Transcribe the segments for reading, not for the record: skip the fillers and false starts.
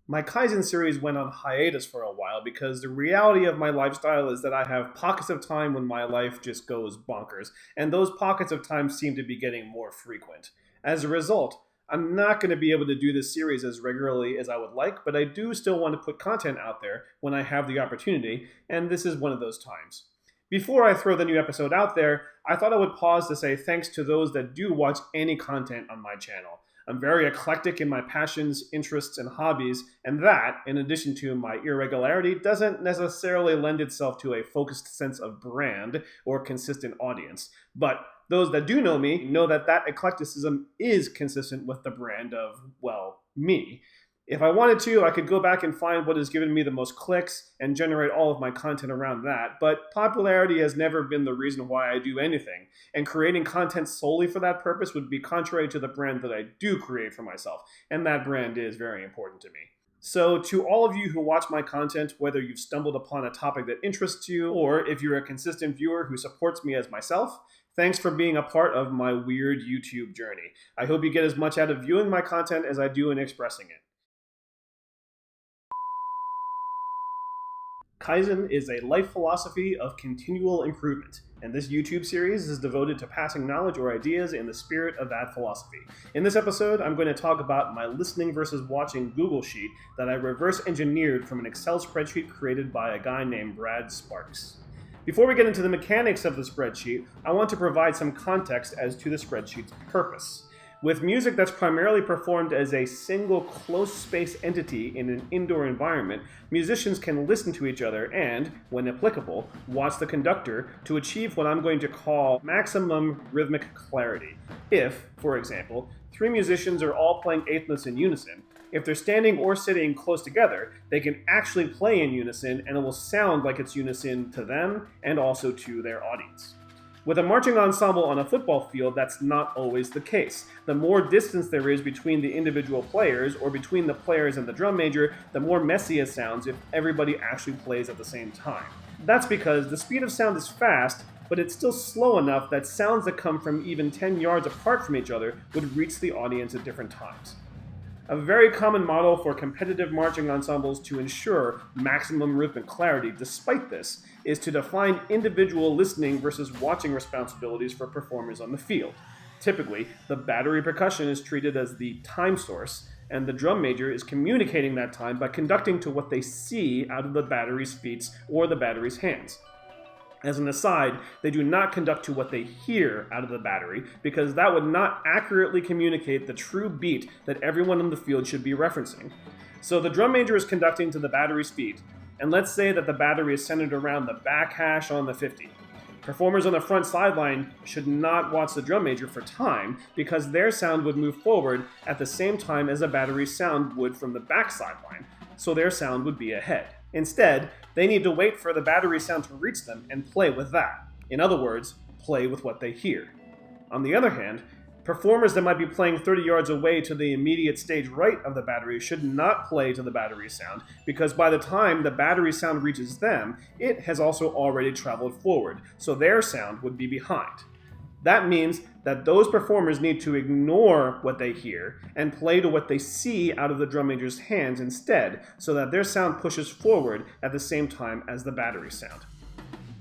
My Kaizen series went on hiatus for a while because the reality of my lifestyle is that I have pockets of time when my life just goes bonkers, and those pockets of time seem to be getting more frequent. As a result, I'm not going to be able to do this series as regularly as I would like, but I do still want to put content out there when I have the opportunity, and this is one of those times. Before I throw the new episode out there, I thought I would pause to say thanks to those that do watch any content on my channel. I'm very eclectic in my passions, interests, and hobbies, and that, in addition to my irregularity, doesn't necessarily lend itself to a focused sense of brand or consistent audience. But those that do know me know that that eclecticism is consistent with the brand of, well, me. If I wanted to, I could go back and find what has given me the most clicks and generate all of my content around that, but popularity has never been the reason why I do anything, and creating content solely for that purpose would be contrary to the brand that I do create for myself, and that brand is very important to me. So, to all of you who watch my content, whether you've stumbled upon a topic that interests you, or if you're a consistent viewer who supports me as myself, thanks for being a part of my weird YouTube journey. I hope you get as much out of viewing my content as I do in expressing it. Kaizen is a life philosophy of continual improvement, and this YouTube series is devoted to passing knowledge or ideas in the spirit of that philosophy. In this episode, I'm going to talk about my listening versus watching Google Sheet that I reverse engineered from an Excel spreadsheet created by a guy named Brad Sparks. Before we get into the mechanics of the spreadsheet, I want to provide some context as to the spreadsheet's purpose. With music that's primarily performed as a single close-space entity in an indoor environment, musicians can listen to each other and, when applicable, watch the conductor to achieve what I'm going to call maximum rhythmic clarity. If, for example, three musicians are all playing eighth notes in unison, if they're standing or sitting close together, they can actually play in unison and it will sound like it's unison to them and also to their audience. With a marching ensemble on a football field, that's not always the case. The more distance there is between the individual players, or between the players and the drum major, the more messy it sounds if everybody actually plays at the same time. That's because the speed of sound is fast, but it's still slow enough that sounds that come from even 10 yards apart from each other would reach the audience at different times. A very common model for competitive marching ensembles to ensure maximum rhythmic clarity despite this is to define individual listening versus watching responsibilities for performers on the field. Typically, the battery percussion is treated as the time source, and the drum major is communicating that time by conducting to what they see out of the battery's feet or the battery's hands. As an aside, they do not conduct to what they hear out of the battery because that would not accurately communicate the true beat that everyone in the field should be referencing. So the drum major is conducting to the battery's feet, and let's say that the battery is centered around the back hash on the 50. Performers on the front sideline should not watch the drum major for time because their sound would move forward at the same time as the battery's sound would from the back sideline, so their sound would be ahead. Instead, they need to wait for the battery sound to reach them and play with that. In other words, play with what they hear. On the other hand, performers that might be playing 30 yards away to the immediate stage right of the battery should not play to the battery sound because by the time the battery sound reaches them, it has also already traveled forward, so their sound would be behind. That means that those performers need to ignore what they hear and play to what they see out of the drum major's hands instead, so that their sound pushes forward at the same time as the battery sound.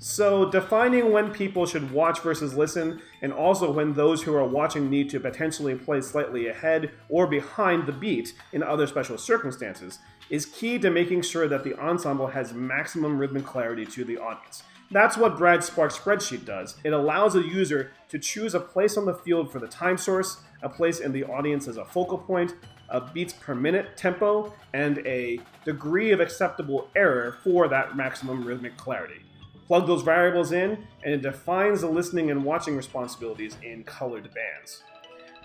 So, defining when people should watch versus listen, and also when those who are watching need to potentially play slightly ahead or behind the beat in other special circumstances, is key to making sure that the ensemble has maximum rhythmic clarity to the audience. That's what Brad Sparks' spreadsheet does. It allows a user to choose a place on the field for the time source, a place in the audience as a focal point, a beats per minute tempo, and a degree of acceptable error for that maximum rhythmic clarity. Plug those variables in, and it defines the listening and watching responsibilities in colored bands.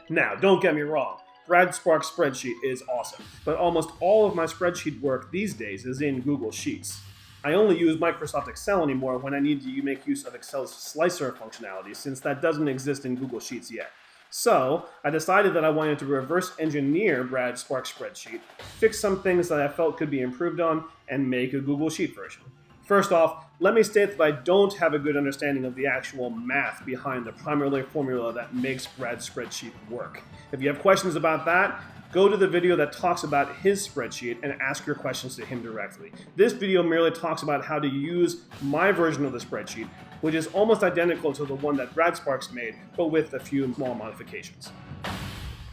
Now, don't get me wrong, Brad Sparks' spreadsheet is awesome, but almost all of my spreadsheet work these days is in Google Sheets. I only use Microsoft Excel anymore when I need to make use of Excel's slicer functionality, since that doesn't exist in Google Sheets yet. So, I decided that I wanted to reverse engineer Brad Sparks' spreadsheet, fix some things that I felt could be improved on, and make a Google Sheet version. First off, let me state that I don't have a good understanding of the actual math behind the primary formula that makes Brad's spreadsheet work. If you have questions about that, go to the video that talks about his spreadsheet and ask your questions to him directly. This video merely talks about how to use my version of the spreadsheet, which is almost identical to the one that Brad Sparks made, but with a few small modifications.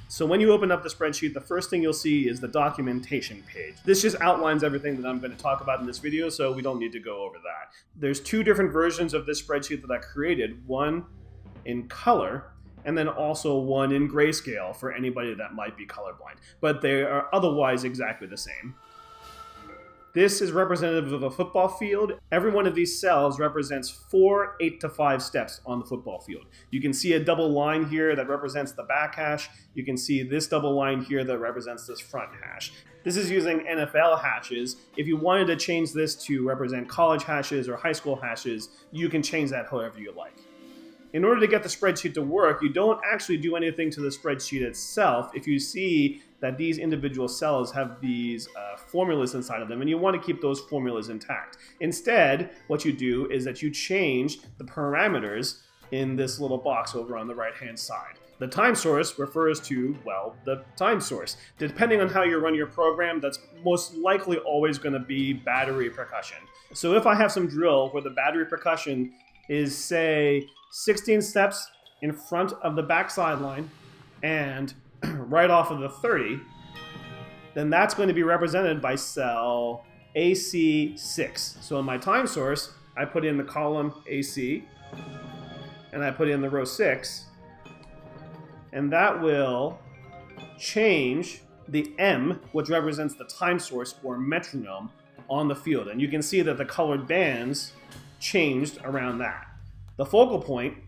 So when you open up the spreadsheet, the first thing you'll see is the documentation page. This just outlines everything that I'm going to talk about in this video, so we don't need to go over that. There's two different versions of this spreadsheet that I created, one in color, and then also one in grayscale for anybody that might be colorblind. But they are otherwise exactly the same. This is representative of a football field. Every one of these cells represents 4 8 to 5 steps on the football field. You can see a double line here that represents the back hash. You can see this double line here that represents this front hash. This is using NFL hashes. If you wanted to change this to represent college hashes or high school hashes, you can change that however you like. In order to get the spreadsheet to work, you don't actually do anything to the spreadsheet itself. If you see that these individual cells have these formulas inside of them, and you want to keep those formulas intact. Instead, what you do is that you change the parameters in this little box over on the right-hand side. The time source refers to, well, the time source. Depending on how you run your program, that's most likely always going to be battery percussion. So if I have some drill where the battery percussion is, say, 16 steps in front of the back sideline and right off of the 30, then that's going to be represented by cell AC6. So in my time source, I put in the column AC, and I put in the row 6, and that will change the M, which represents the time source or metronome on the field. And you can see that the colored bands changed around that. The focal point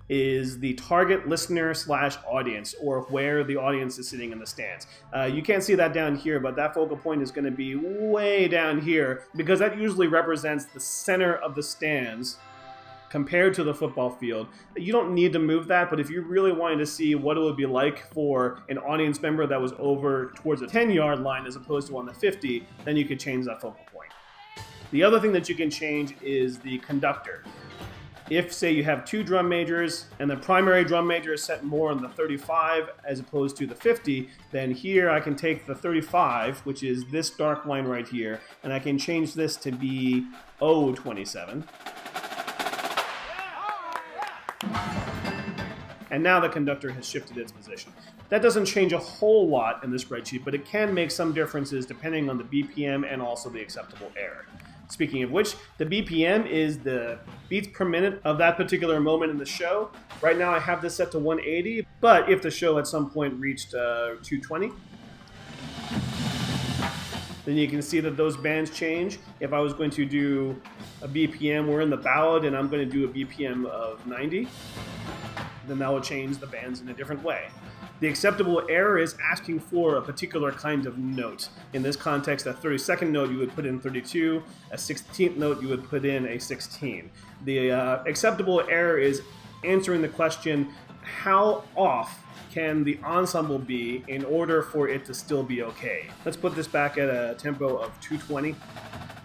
is the target listener / audience, or where the audience is sitting in the stands. You can't see that down here, but that focal point is going to be way down here because that usually represents the center of the stands compared to the football field. You don't need to move that, but if you really wanted to see what it would be like for an audience member that was over towards the 10-yard line as opposed to on the 50, then you could change that focal point. The other thing that you can change is the conductor. If, say, you have two drum majors and the primary drum major is set more on the 35 as opposed to the 50, then here I can take the 35, which is this dark line right here, and I can change this to be O27. And now the conductor has shifted its position. That doesn't change a whole lot in the spreadsheet, but it can make some differences depending on the BPM and also the acceptable error. Speaking of which, the BPM is the beats per minute of that particular moment in the show. Right now I have this set to 180, but if the show at some point reached 220, then you can see that those bands change. If I was going to do a BPM, we're in the ballad, and I'm going to do a BPM of 90, then that will change the bands in a different way. The acceptable error is asking for a particular kind of note. In this context, a 32nd note you would put in 32, a 16th note you would put in a 16. The acceptable error is answering the question, how off can the ensemble be in order for it to still be okay? Let's put this back at a tempo of 220.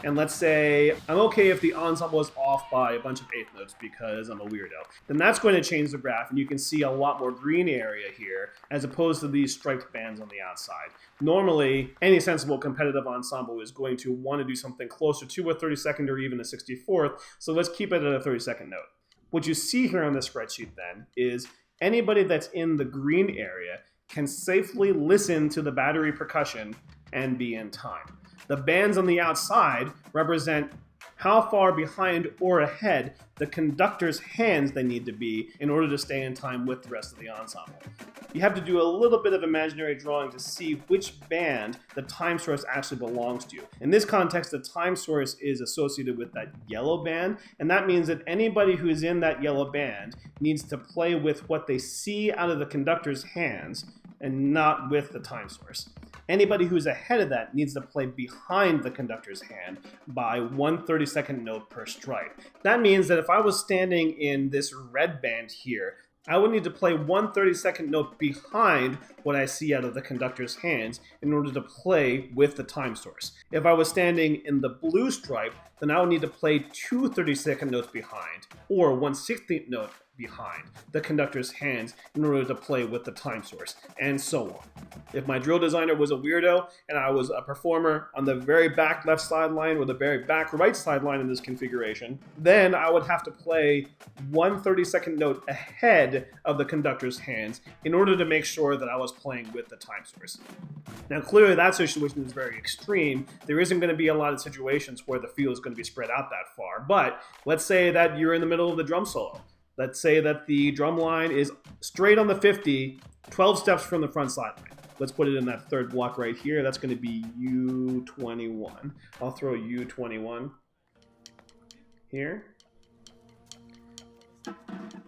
And let's say I'm okay if the ensemble is off by a bunch of eighth notes because I'm a weirdo. Then that's going to change the graph, and you can see a lot more green area here as opposed to these striped bands on the outside. Normally, any sensible competitive ensemble is going to want to do something closer to a 32nd or even a 64th, so let's keep it at a 32nd note. What you see here on this spreadsheet then is anybody that's in the green area can safely listen to the battery percussion and be in time. The bands on the outside represent how far behind or ahead the conductor's hands they need to be in order to stay in time with the rest of the ensemble. You have to do a little bit of imaginary drawing to see which band the time source actually belongs to. In this context, the time source is associated with that yellow band, and that means that anybody who is in that yellow band needs to play with what they see out of the conductor's hands and not with the time source. Anybody who's ahead of that needs to play behind the conductor's hand by 1/32nd note per stripe. That means that if I was standing in this red band here, I would need to play one 30-second note behind what I see out of the conductor's hands in order to play with the time source. If I was standing in the blue stripe, then I would need to play two 30-second notes behind, or 1/16th note behind the conductor's hands in order to play with the time source, and so on. If my drill designer was a weirdo and I was a performer on the very back left sideline or the very back right sideline in this configuration, then I would have to play one 30-second note ahead of the conductor's hands in order to make sure that I was playing with the time source. Now clearly that situation is very extreme. There isn't going to be a lot of situations where the field is going to be spread out that far, but let's say that you're in the middle of the drum solo. Let's say that the drum line is straight on the 50, 12 steps from the front sideline. Let's put it in that third block right here. That's going to be U21. I'll throw U21 here.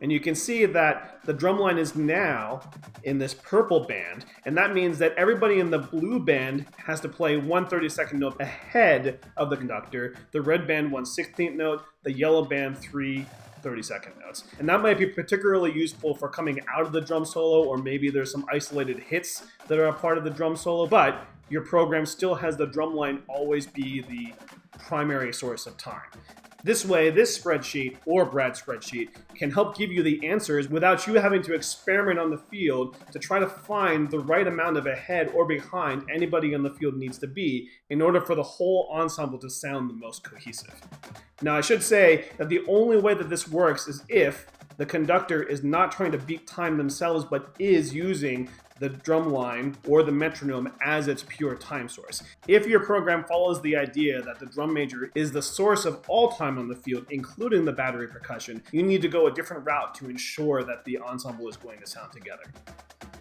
And you can see that the drum line is now in this purple band, and that means that everybody in the blue band has to play one 30-second note ahead of the conductor, the red band 1/16th note, the yellow band 3 30-second notes. And that might be particularly useful for coming out of the drum solo, or maybe there's some isolated hits that are a part of the drum solo, but your program still has the drum line always be the primary source of time. This way, this spreadsheet, or Brad's spreadsheet, can help give you the answers without you having to experiment on the field to try to find the right amount of ahead or behind anybody on the field needs to be in order for the whole ensemble to sound the most cohesive. Now, I should say that the only way that this works is if the conductor is not trying to beat time themselves, but is using the drum line or the metronome as its pure time source. If your program follows the idea that the drum major is the source of all time on the field, including the battery percussion, you need to go a different route to ensure that the ensemble is going to sound together.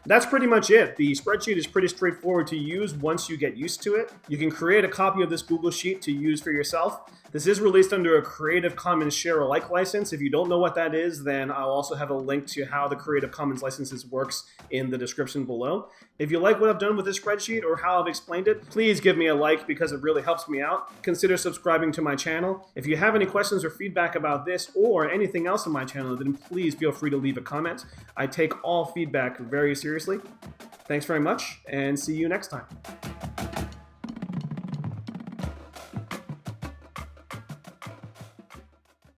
That's pretty much it. The spreadsheet is pretty straightforward to use once you get used to it. You can create a copy of this Google Sheet to use for yourself. This is released under a Creative Commons Share Alike license. If you don't know what that is, then I'll also have a link to how the Creative Commons licenses works in the description below. If you like what I've done with this spreadsheet or how I've explained it, please give me a like because it really helps me out. Consider subscribing to my channel. If you have any questions or feedback about this or anything else on my channel, then please feel free to leave a comment. I take all feedback very seriously. Thanks very much, and see you next time.